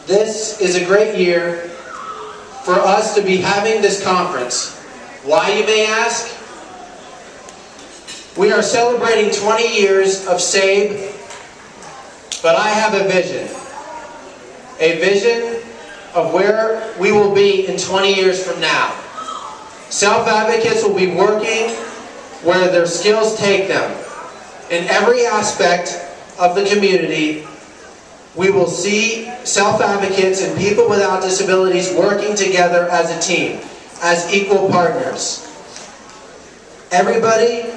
This is a great year for us to be having this conference. Why, you may ask? We are celebrating 20 years of SABE, but I have a vision. A vision of where we will be in 20 years from now. Self-advocates will be working where their skills take them. In every aspect of the community, we will see self-advocates and people without disabilities working together as a team, as equal partners. Everybody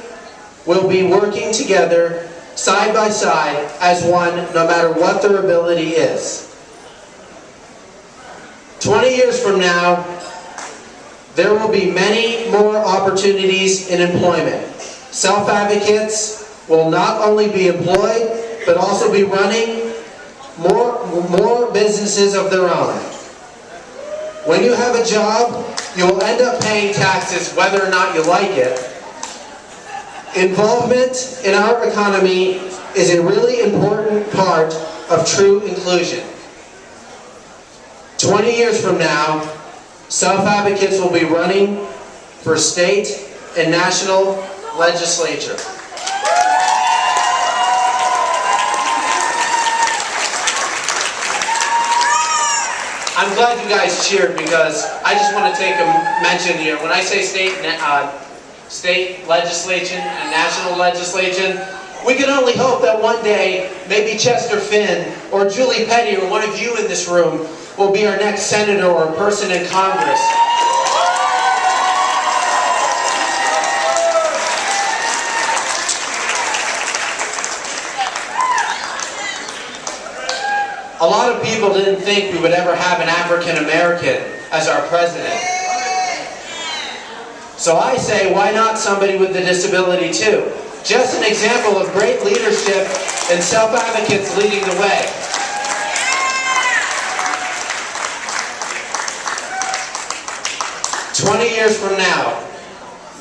will be working together side by side as one, no matter what their ability is. 20 years from now, there will be many more opportunities in employment. Self-advocates will not only be employed, but also be running more businesses of their own. When you have a job, you will end up paying taxes whether or not you like it. Involvement in our economy is a really important part of true inclusion. 20 years from now, self-advocates will be running for state and national legislature. I'm glad you guys cheered, because I just want to take a mention here. When I say state legislation and national legislation, we can only hope that one day maybe Chester Finn or Julie Petty or one of you in this room will be our next senator or person in Congress. A lot of people didn't think we would ever have an African American as our president. So I say, why not somebody with a disability too? Just an example of great leadership and self-advocates leading the way. "20 years from now,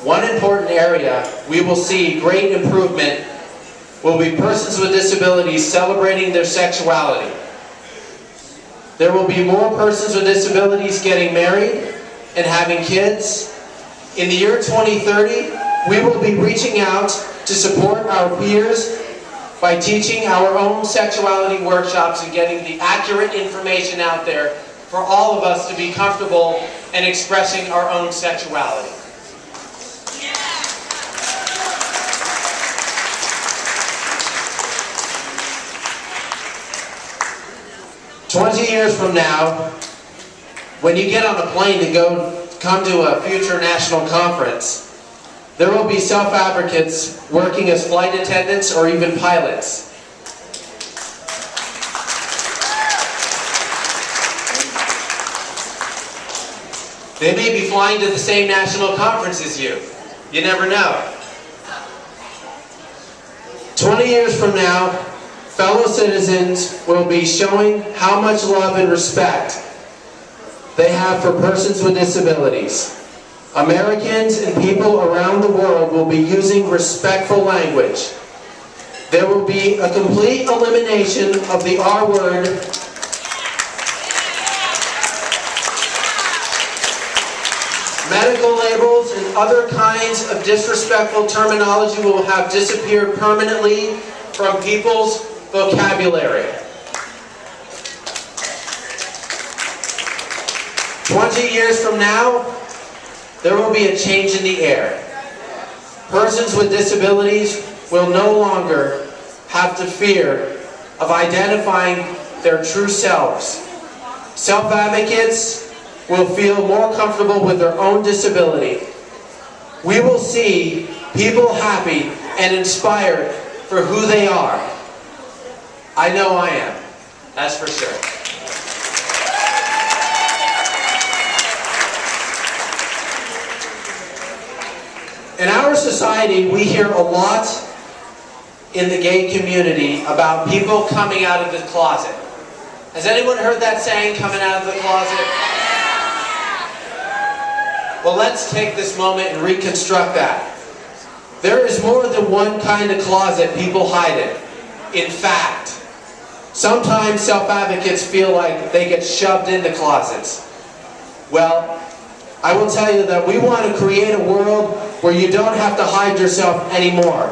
one important area we will see great improvement will be persons with disabilities celebrating their sexuality. There will be more persons with disabilities getting married and having kids. In the year 2030, we will be reaching out to support our peers by teaching our own sexuality workshops and getting the accurate information out there for all of us to be comfortable in expressing our own sexuality. "20 years from now, when you get on a plane to come to a future national conference, there will be self-advocates working as flight attendants or even pilots. They may be flying to the same national conference as you. You never know. 20 years from now, fellow citizens will be showing how much love and respect they have for persons with disabilities. Americans and people around the world will be using respectful language. There will be a complete elimination of the R word. Medical labels and other kinds of disrespectful terminology will have disappeared permanently from people's vocabulary. 20 years from now, there will be a change in the air. Persons with disabilities will no longer have to fear of identifying their true selves. Self-advocates will feel more comfortable with their own disability. We will see people happy and inspired for who they are. I know I am, that's for sure. In our society, we hear a lot in the gay community about people coming out of the closet. Has anyone heard that saying, coming out of the closet? Well, let's take this moment and reconstruct that. There is more than one kind of closet people hide in. In fact, Sometimes self-advocates feel like they get shoved into closets. Well, I will tell you that we want to create a world where you don't have to hide yourself anymore.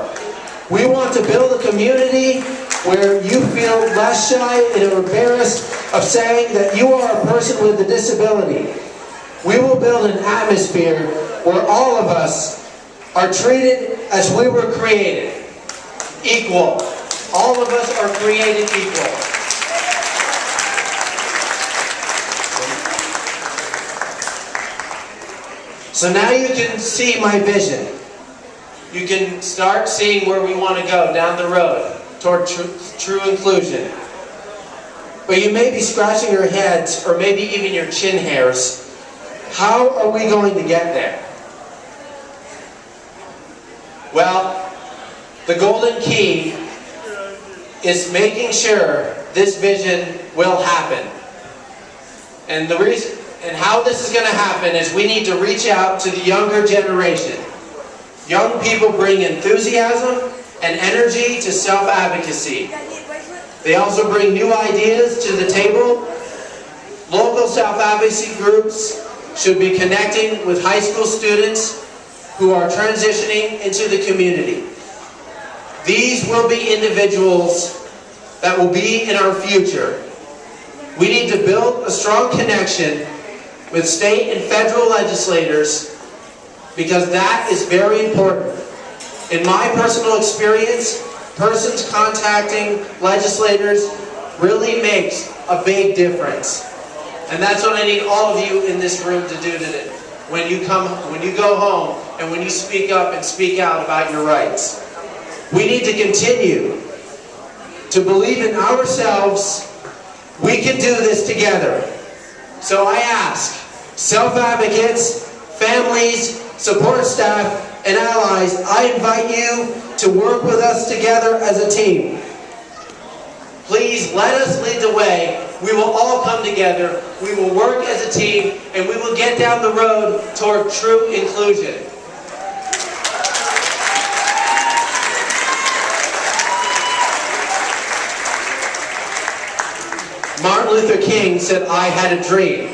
We want to build a community where you feel less shy and embarrassed of saying that you are a person with a disability. We will build an atmosphere where all of us are treated as we were created, equal. All of us are created equal. So now you can see my vision. You can start seeing where we want to go down the road toward true inclusion. But you may be scratching your heads, or maybe even your chin hairs. How are we going to get there? Well, the golden key is making sure this vision will happen. And the reason and how this is going to happen is we need to reach out to the younger generation. Young people bring enthusiasm and energy to self-advocacy. They also bring new ideas to the table. Local self-advocacy groups should be connecting with high school students who are transitioning into the community. These will be individuals that will be in our future. We need to build a strong connection with state and federal legislators because that is very important. In my personal experience, persons contacting legislators really makes a big difference. And that's what I need all of you in this room to do today. When you go home and when you speak up and speak out about your rights. We need to continue to believe in ourselves. We can do this together. So I ask self-advocates, families, support staff, and allies, I invite you to work with us together as a team. Please let us lead the way. We will all come together. We will work as a team, and we will get down the road toward true inclusion. Martin Luther King said, "I had a dream."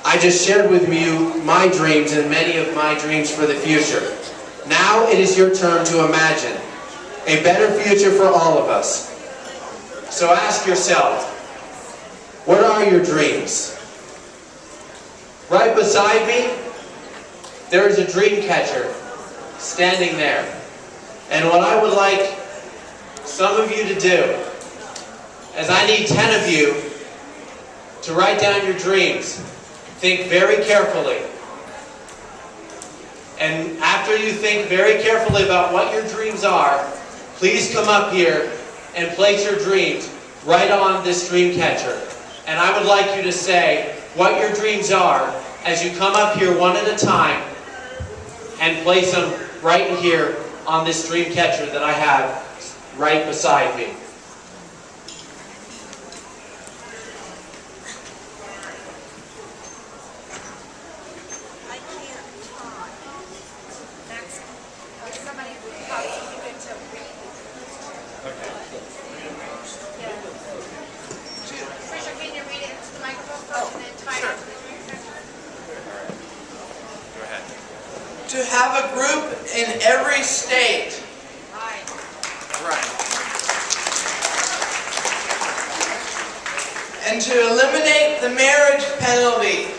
I just shared with you my dreams and many of my dreams for the future. Now it is your turn to imagine a better future for all of us. So ask yourself, what are your dreams? Right beside me, there is a dream catcher standing there. And what I would like some of you to do is I need 10 of you to write down your dreams. Think very carefully. And after you think very carefully about what your dreams are, please come up here and place your dreams right on this dream catcher. And I would like you to say what your dreams are as you come up here one at a time and place them right here on this dream catcher that I have right beside me. To have a group in every state. Right. And to eliminate the marriage penalty.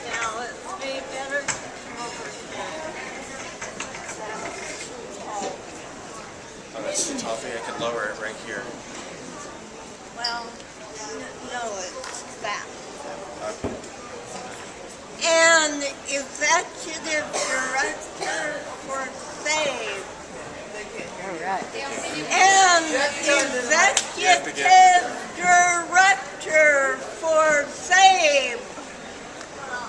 Now let's be better smokers. Oh, that's too tough. I can lower it right here. Well, no, it's that. And executive director for SAVE. All right. And executive director